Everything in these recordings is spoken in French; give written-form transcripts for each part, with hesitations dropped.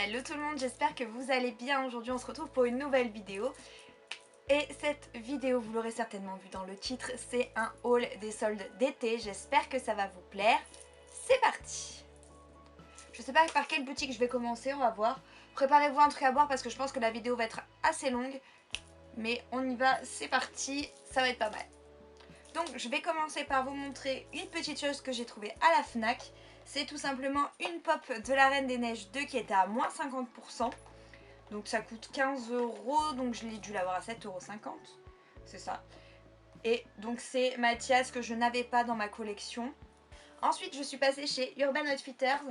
Hello tout le monde, j'espère que vous allez bien. Aujourd'hui on se retrouve pour une nouvelle vidéo. Et cette vidéo, vous l'aurez certainement vu dans le titre, c'est un haul des soldes d'été. J'espère que ça va vous plaire. C'est parti. Je sais pas par quelle boutique je vais commencer, on va voir. Préparez-vous un truc à boire parce que je pense que la vidéo va être assez longue. Mais on y va, c'est parti, ça va être pas mal. Donc je vais commencer par vous montrer une petite chose que j'ai trouvée à la Fnac. C'est tout simplement une pop de la Reine des Neiges 2 qui était à moins 50%. Donc ça coûte 15 €, donc je l'ai dû l'avoir à 7,50 €. C'est ça. Et donc c'est Mathias que je n'avais pas dans ma collection. Ensuite je suis passée chez Urban Outfitters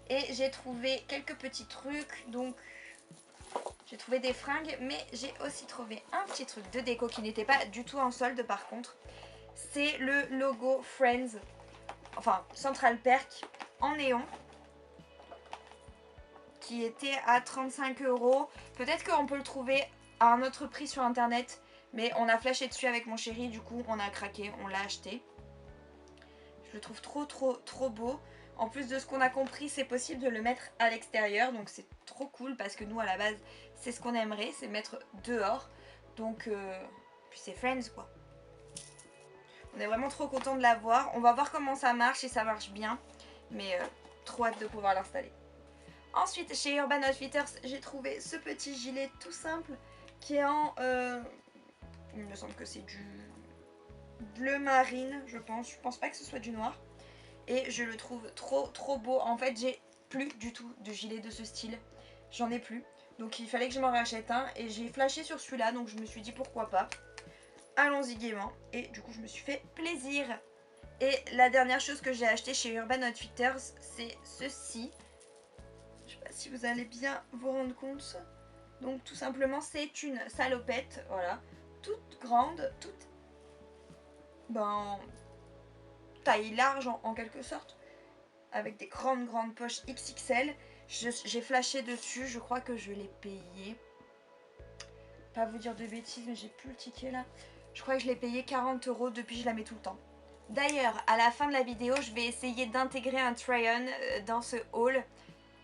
et j'ai trouvé quelques petits trucs. Donc j'ai trouvé des fringues, mais j'ai aussi trouvé un petit truc de déco qui n'était pas du tout en solde par contre. C'est le logo Friends, enfin Central Perk en néon, qui était à 35 €. Peut-être qu'on peut le trouver à un autre prix sur internet, mais on a flashé dessus avec mon chéri, du coup on a craqué, on l'a acheté. Je le trouve trop beau. En plus de ce qu'on a compris, c'est possible de le mettre à l'extérieur, donc c'est trop cool parce que nous à la base c'est ce qu'on aimerait, c'est mettre dehors. Donc puis c'est Friends quoi. On est vraiment trop content de l'avoir. On va voir comment ça marche, si ça marche bien, mais trop hâte de pouvoir l'installer. Ensuite chez Urban Outfitters j'ai trouvé ce petit gilet tout simple qui est en il me semble que c'est du bleu marine, je pense pas que ce soit du noir, et je le trouve trop beau. En fait j'ai plus du tout de gilet de ce style, j'en ai plus, donc il fallait que je m'en rachète un et j'ai flashé sur celui-là, donc je me suis dit pourquoi pas, allons-y gaiement, et du coup je me suis fait plaisir. Et la dernière chose que j'ai acheté chez Urban Outfitters, c'est ceci. Je sais pas si vous allez bien vous rendre compte. Donc tout simplement c'est une salopette, voilà, toute grande, toute taille large en quelque sorte, avec des grandes poches XXL. J'ai flashé dessus, je crois que je l'ai payé, pas vous dire de bêtises mais j'ai plus le ticket là, je crois que je l'ai payé 40 € depuis, je la mets tout le temps. D'ailleurs à la fin de la vidéo je vais essayer d'intégrer un try-on dans ce haul.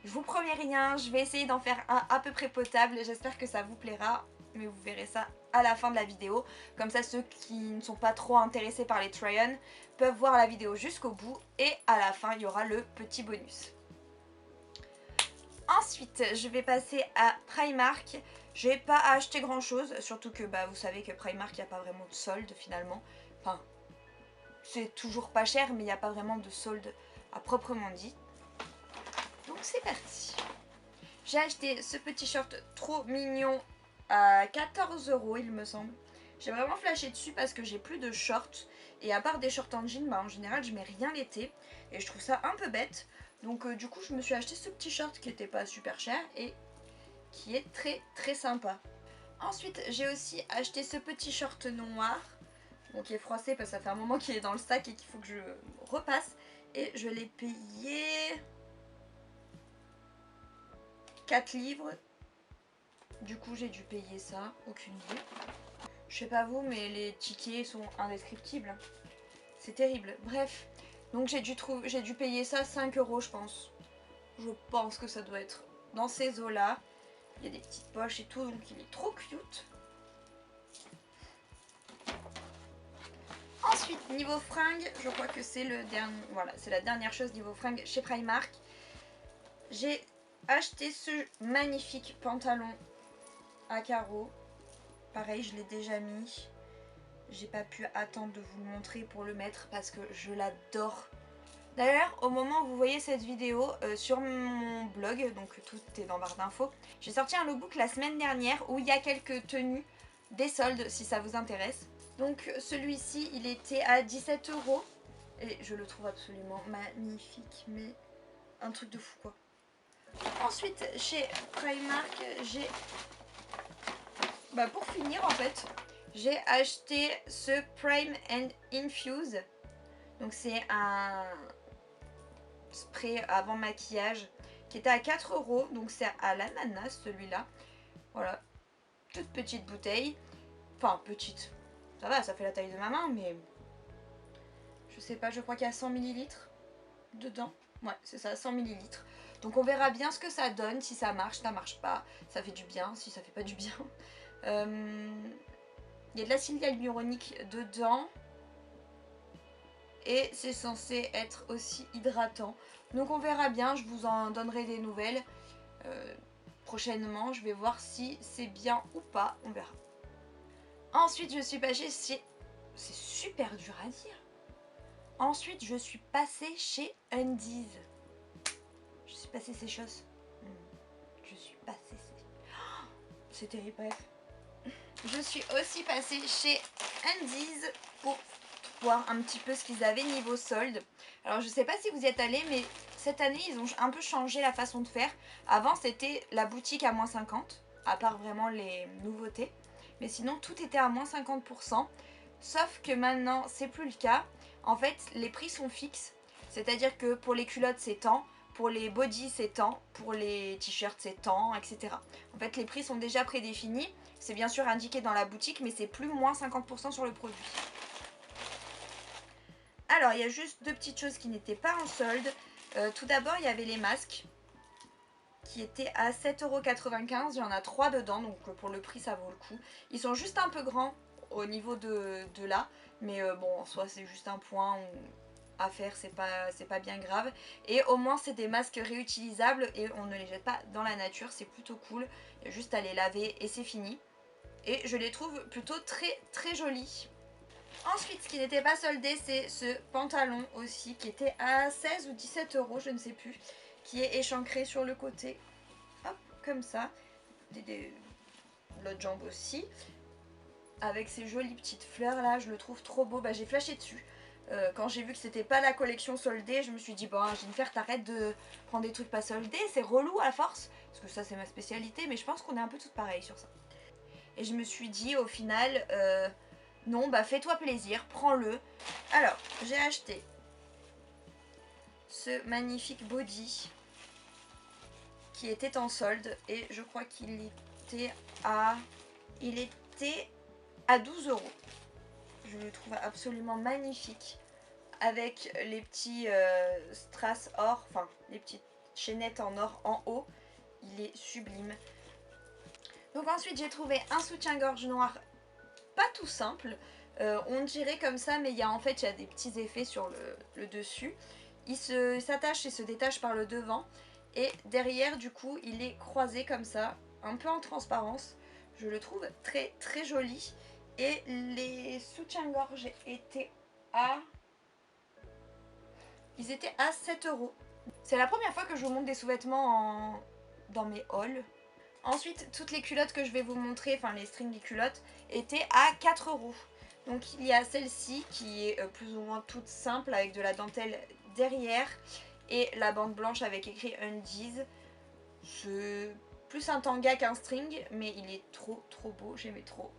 Je vous promets rien, je vais essayer d'en faire un à peu près potable, j'espère que ça vous plaira, mais vous verrez ça à la fin de la vidéo. Comme ça ceux qui ne sont pas trop intéressés par les try-on peuvent voir la vidéo jusqu'au bout et à la fin il y aura le petit bonus. Ensuite je vais passer à Primark. Je n'ai pas acheté grand chose, surtout que vous savez que Primark il n'y a pas vraiment de solde finalement. Enfin c'est toujours pas cher mais il n'y a pas vraiment de solde à proprement dit. Donc c'est parti. J'ai acheté ce petit short trop mignon à 14 € il me semble. J'ai vraiment flashé dessus parce que j'ai plus de shorts. Et à part des shorts en jean, en général je mets rien l'été. Et je trouve ça un peu bête. Donc du coup je me suis acheté ce petit short qui était pas super cher et qui est très sympa. Ensuite j'ai aussi acheté ce petit short noir. Bon, qui est froissé parce que ça fait un moment qu'il est dans le sac et qu'il faut que je repasse. Et je l'ai payé 4 livres. Du coup j'ai dû payer ça, aucune idée. Je sais pas vous mais les tickets sont indescriptibles. C'est terrible. Bref, donc j'ai dû payer ça 5 € je pense. Je pense que ça doit être dans ces eaux là. Il y a des petites poches et tout, donc il est trop cute. Ensuite niveau fringues, je crois que c'est le dernier. Voilà, c'est la dernière chose niveau fringues chez Primark. J'ai acheté ce magnifique pantalon à carreaux. Pareil, je l'ai déjà mis. J'ai pas pu attendre de vous le montrer pour le mettre parce que je l'adore. D'ailleurs, au moment où vous voyez cette vidéo, sur mon blog, donc tout est dans barre d'infos, j'ai sorti un lookbook la semaine dernière où il y a quelques tenues des soldes si ça vous intéresse. Donc celui-ci, il était à 17 € et je le trouve absolument magnifique, mais un truc de fou quoi. Ensuite, chez Primark, j'ai... pour finir en fait, j'ai acheté ce Prime and Infuse. Donc c'est un spray avant maquillage qui était à 4 €. Donc c'est à l'ananas celui-là. Voilà, toute petite bouteille. Enfin petite, ça va, ça fait la taille de ma main, mais je sais pas, je crois qu'il y a 100 ml dedans. Ouais, c'est ça, 100 ml. Donc on verra bien ce que ça donne, si ça marche pas, ça fait du bien, si ça fait pas du bien. Il y a de l'acide hyaluronique dedans. Et c'est censé être aussi hydratant. Donc on verra bien, je vous en donnerai des nouvelles prochainement. Je vais voir si c'est bien ou pas, on verra. Ensuite je suis passée chez... C'est super dur à dire. Ensuite je suis passée chez Undies. Je suis passée ces choses. Je suis passée ces... Oh, c'est terrible, bref. Je suis aussi passée chez Undies pour voir un petit peu ce qu'ils avaient niveau solde. Alors je sais pas si vous y êtes allés, mais cette année ils ont un peu changé la façon de faire. Avant c'était la boutique à moins 50, à part vraiment les nouveautés. Mais sinon tout était à moins 50%. Sauf que maintenant c'est plus le cas. En fait les prix sont fixes. C'est-à-dire que pour les culottes c'est tant, pour les bodys c'est tant, pour les t-shirts c'est tant, etc. En fait les prix sont déjà prédéfinis. C'est bien sûr indiqué dans la boutique, mais c'est plus moins 50% sur le produit. Alors, il y a juste deux petites choses qui n'étaient pas en solde. Tout d'abord, il y avait les masques qui étaient à 7,95 €. Il y en a 3 dedans, donc pour le prix, ça vaut le coup. Ils sont juste un peu grands au niveau de là, mais bon, en soi, c'est juste un point à faire, c'est pas bien grave. Et au moins, c'est des masques réutilisables et on ne les jette pas dans la nature, c'est plutôt cool. Il y a juste à les laver et c'est fini. Et je les trouve plutôt très très jolis. Ensuite, ce qui n'était pas soldé, c'est ce pantalon aussi, qui était à 16 ou 17 €, je ne sais plus, qui est échancré sur le côté, hop, comme ça, l'autre jambe aussi, avec ces jolies petites fleurs là, je le trouve trop beau, bah, j'ai flashé dessus. Quand j'ai vu que c'était pas la collection soldée, je me suis dit, bon, Jennifer, t'arrêtes de prendre des trucs pas soldés, c'est relou à force, parce que ça c'est ma spécialité, mais je pense qu'on est un peu toutes pareilles sur ça. Et je me suis dit, au final... non, bah fais-toi plaisir, prends-le. Alors, j'ai acheté ce magnifique body qui était en solde et je crois qu'il était à 12 €. Je le trouve absolument magnifique avec les petits strass or, enfin les petites chaînettes en or en haut. Il est sublime. Donc ensuite j'ai trouvé un soutien-gorge noir pas tout simple. On dirait comme ça, mais il y a des petits effets sur le dessus. Il s'attache et se détache par le devant. Et derrière, du coup, il est croisé comme ça, un peu en transparence. Je le trouve très très joli. Et les soutiens-gorge étaient à... Ils étaient à 7 €. C'est la première fois que je vous montre des sous-vêtements dans mes hauls. Ensuite, toutes les culottes que je vais vous montrer, enfin les stringy culottes, étaient à 4 €. Donc il y a celle-ci qui est plus ou moins toute simple avec de la dentelle derrière et la bande blanche avec écrit Undies. C'est plus un tanga qu'un string, mais il est trop trop beau, j'aimais trop.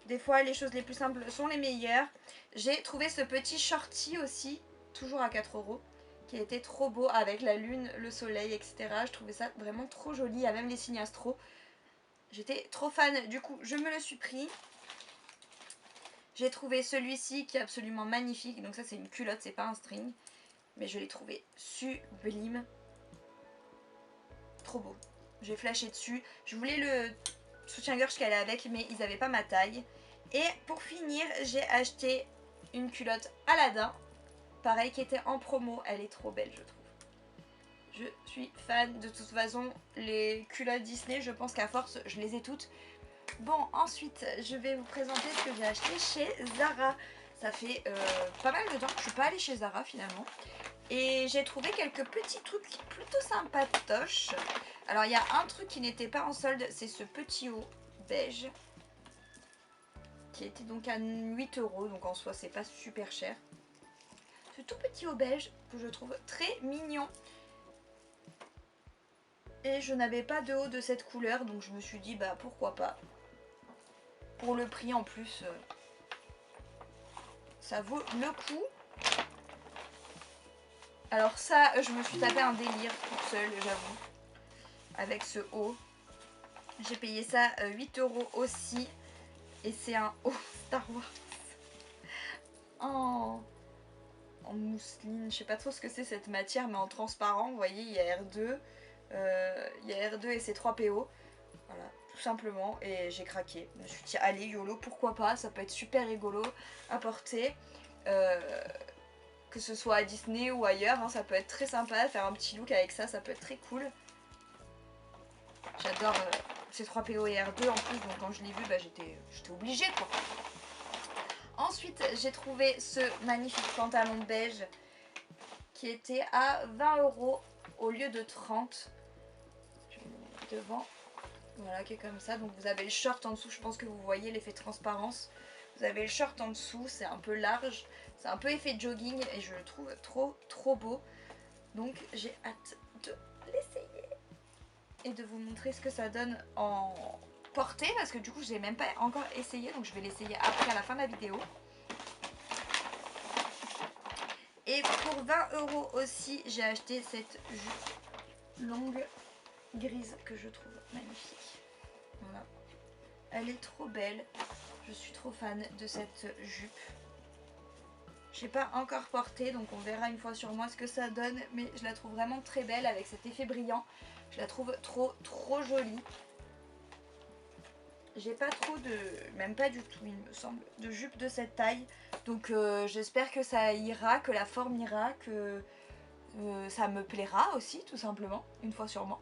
Des fois les choses les plus simples sont les meilleures. J'ai trouvé ce petit shorty aussi, toujours à 4 €. Qui était trop beau avec la lune, le soleil, etc. Je trouvais ça vraiment trop joli. Il y a même les signes astro. J'étais trop fan. Du coup, je me le suis pris. J'ai trouvé celui-ci qui est absolument magnifique. Donc ça, c'est une culotte, c'est pas un string. Mais je l'ai trouvé sublime. Trop beau. J'ai flashé dessus. Je voulais le soutien-gorge qu'elle est avec, mais ils n'avaient pas ma taille. Et pour finir, j'ai acheté une culotte Aladdin. Pareil, qui était en promo. Elle est trop belle, je trouve. Je suis fan. De toute façon, les culottes Disney, je pense qu'à force, je les ai toutes. Bon, ensuite, je vais vous présenter ce que j'ai acheté chez Zara. Ça fait pas mal de temps que je suis pas allée chez Zara finalement. Et j'ai trouvé quelques petits trucs plutôt sympatoches. Alors, il y a un truc qui n'était pas en solde, c'est ce petit haut beige. Qui était donc à 8 €, donc en soi, c'est pas super cher. Ce tout petit haut beige que je trouve très mignon. Et je n'avais pas de haut de cette couleur, donc je me suis dit, bah pourquoi pas. Pour le prix en plus, ça vaut le coup. Alors ça, je me suis tapé un délire toute seule, j'avoue. Avec ce haut. J'ai payé ça 8 € aussi. Et c'est un haut Star Wars. Oh. en mousseline, je sais pas trop ce que c'est cette matière, mais en transparent, vous voyez, il y a R2, et C3PO, voilà, tout simplement, et j'ai craqué. Je me suis dit, allez, YOLO, pourquoi pas, ça peut être super rigolo à porter, que ce soit à Disney ou ailleurs, hein, ça peut être très sympa, faire un petit look avec ça, ça peut être très cool. J'adore C3PO et R2 en plus, donc quand je l'ai vu, bah, j'étais obligée, quoi. Ensuite, j'ai trouvé ce magnifique pantalon beige qui était à 20 € au lieu de 30. Je vais le mettre devant. Voilà, qui est comme ça. Donc vous avez le short en dessous, je pense que vous voyez l'effet transparence. Vous avez le short en dessous, c'est un peu large, c'est un peu effet jogging et je le trouve trop beau. Donc j'ai hâte de l'essayer et de vous montrer ce que ça donne en portée, parce que du coup je l'ai même pas encore essayé, donc je vais l'essayer après à la fin de la vidéo. Et pour 20 € aussi, j'ai acheté cette jupe longue grise que je trouve magnifique. Voilà, elle est trop belle, je suis trop fan de cette jupe. Je n'ai pas encore porté, donc on verra une fois sur moi ce que ça donne, mais je la trouve vraiment très belle avec cet effet brillant. Je la trouve trop jolie. J'ai pas trop de, même pas du tout il me semble, de jupe de cette taille. Donc j'espère que ça ira, que la forme ira, que ça me plaira aussi tout simplement, une fois sur moi.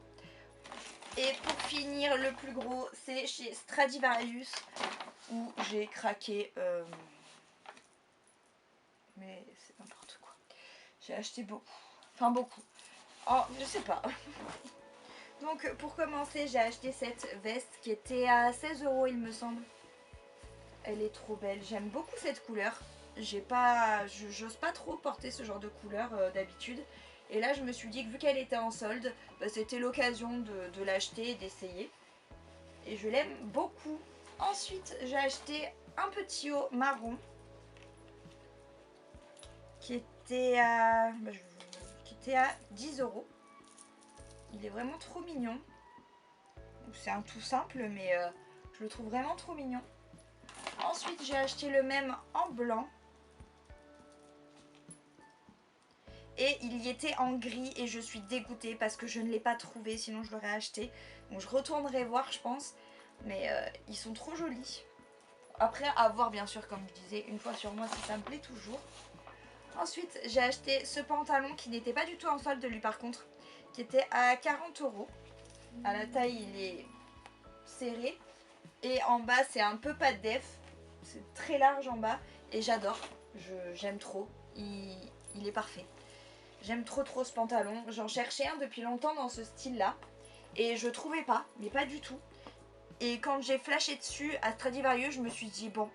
Et pour finir, le plus gros, c'est chez Stradivarius où j'ai craqué. Mais c'est n'importe quoi. J'ai acheté beaucoup. Enfin beaucoup. Oh, je sais pas. Donc pour commencer, j'ai acheté cette veste qui était à 16 € il me semble. Elle est trop belle. J'aime beaucoup cette couleur. J'ose pas trop porter ce genre de couleur d'habitude. Et là je me suis dit que vu qu'elle était en solde, bah, c'était l'occasion de l'acheter et d'essayer. Et je l'aime beaucoup. Ensuite j'ai acheté un petit haut marron qui était à 10 €. Il est vraiment trop mignon. C'est un tout simple, mais je le trouve vraiment trop mignon. Ensuite, j'ai acheté le même en blanc. Et il y était en gris et je suis dégoûtée parce que je ne l'ai pas trouvé, sinon je l'aurais acheté. Donc je retournerai voir, je pense. Mais ils sont trop jolis. Après, à voir bien sûr, comme je disais, une fois sur moi si ça me plaît toujours. Ensuite, j'ai acheté ce pantalon qui n'était pas du tout en solde lui par contre, qui était à 40 €. À la taille, il est serré. Et en bas, c'est un peu pas de def. C'est très large en bas. Et j'adore. J'aime trop. Il est parfait. J'aime trop ce pantalon. J'en cherchais un depuis longtemps dans ce style-là. Et je trouvais pas, mais pas du tout. Et quand j'ai flashé dessus à Stradivarius, je me suis dit, bon,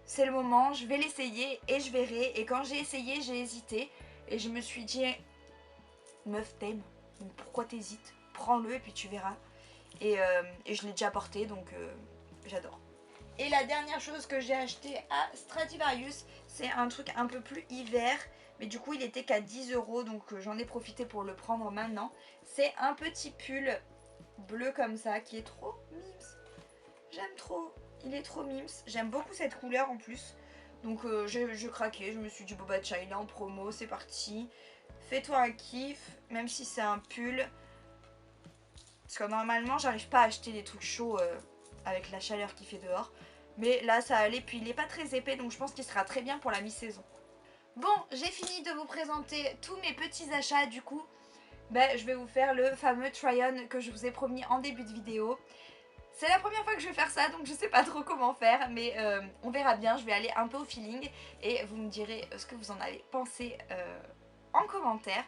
c'est le moment, je vais l'essayer et je verrai. Et quand j'ai essayé, j'ai hésité. Et je me suis dit, meuf, t'aimes. Pourquoi t'hésites? Prends-le et puis tu verras. Et je l'ai déjà porté, donc j'adore. Et la dernière chose que j'ai acheté à Stradivarius, c'est un truc un peu plus hiver. Mais du coup, il était qu'à 10 €, donc j'en ai profité pour le prendre maintenant. C'est un petit pull bleu comme ça, qui est trop mimes. J'aime trop. Il est trop mimes. J'aime beaucoup cette couleur en plus. Donc je craquais. Je me suis dit, bon bah tiens, il est en promo, c'est parti. Fais-toi un kiff, même si c'est un pull. Parce que normalement, j'arrive pas à acheter des trucs chauds avec la chaleur qu'il fait dehors. Mais là, ça allait. Puis il est pas très épais, donc je pense qu'il sera très bien pour la mi-saison. Bon, j'ai fini de vous présenter tous mes petits achats. Du coup, ben, je vais vous faire le fameux try-on que je vous ai promis en début de vidéo. C'est la première fois que je vais faire ça, donc je sais pas trop comment faire, mais on verra bien. Je vais aller un peu au feeling et vous me direz ce que vous en avez pensé en commentaire.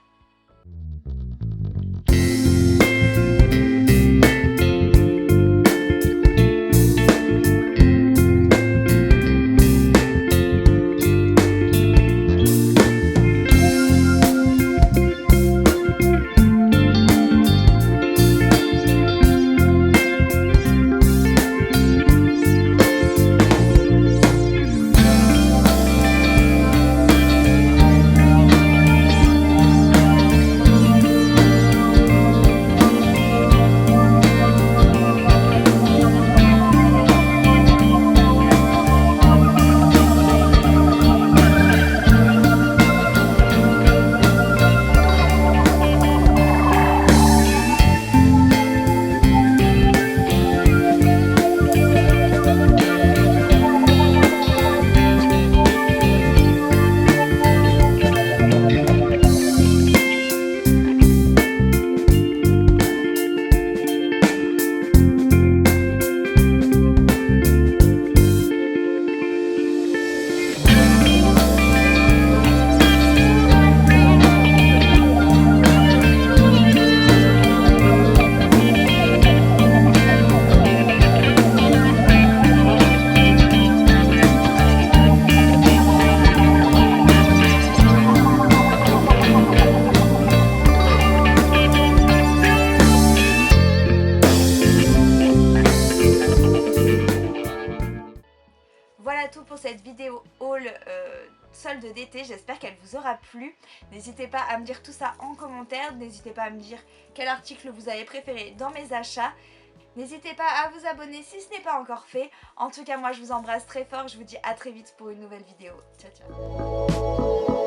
pour cette vidéo haul solde d'été. J'espère qu'elle vous aura plu. N'hésitez pas à me dire tout ça en commentaire. N'hésitez pas à me dire quel article vous avez préféré dans mes achats. N'hésitez pas à vous abonner si ce n'est pas encore fait. En tout cas, moi je vous embrasse très fort. Je vous dis à très vite pour une nouvelle vidéo. Ciao ciao.